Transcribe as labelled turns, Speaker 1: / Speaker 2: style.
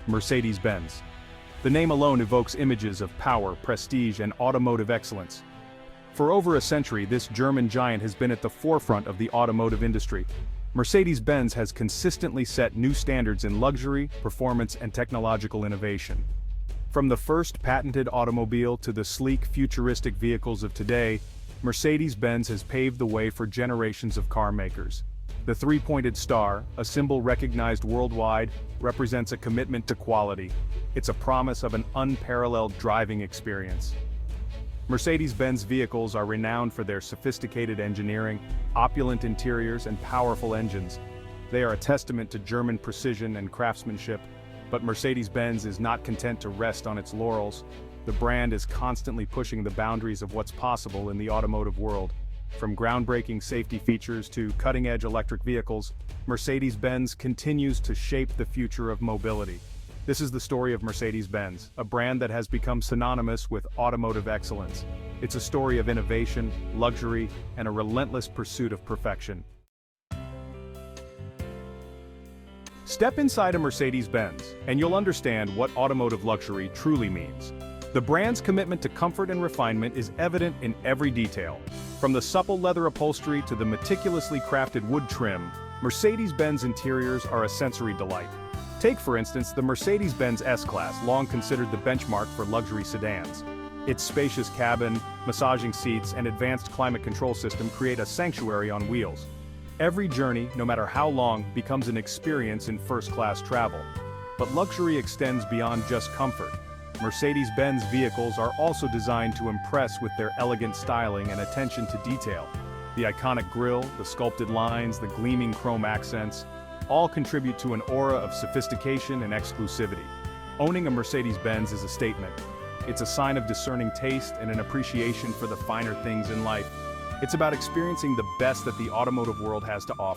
Speaker 1: Mercedes-Benz. The name alone evokes images of power, prestige, and automotive excellence. For over a century, this German giant has been at the forefront of the automotive industry. Mercedes-Benz has consistently set new standards in luxury, performance, and technological innovation. From the first patented automobile to the sleek, futuristic vehicles of today, Mercedes-Benz has paved the way for generations of car makers. The three-pointed star, a symbol recognized worldwide, represents a commitment to quality. It's a promise of an unparalleled driving experience. Mercedes-Benz vehicles are renowned for their sophisticated engineering, opulent interiors, and powerful engines. They are a testament to German precision and craftsmanship, but Mercedes-Benz is not content to rest on its laurels. The brand is constantly pushing the boundaries of what's possible in the automotive world. From groundbreaking safety features to cutting-edge electric vehicles, Mercedes-Benz continues to shape the future of mobility. This is the story of Mercedes-Benz, a brand that has become synonymous with automotive excellence. It's a story of innovation, luxury, and a relentless pursuit of perfection. Step inside a Mercedes-Benz, and you'll understand what automotive luxury truly means. The brand's commitment to comfort and refinement is evident in every detail. From the supple leather upholstery to the meticulously crafted wood trim, Mercedes-Benz interiors are a sensory delight. Take, for instance, the Mercedes-Benz S-Class, long considered the benchmark for luxury sedans. Its spacious cabin, massaging seats, and advanced climate control system create a sanctuary on wheels. Every journey, no matter how long, becomes an experience in first-class travel. But luxury extends beyond just comfort. Mercedes-Benz vehicles are also designed to impress with their elegant styling and attention to detail. The iconic grille, the sculpted lines, the gleaming chrome accents, all contribute to an aura of sophistication and exclusivity. Owning a Mercedes-Benz is a statement. It's a sign of discerning taste and an appreciation for the finer things in life. It's about experiencing the best that the automotive world has to offer.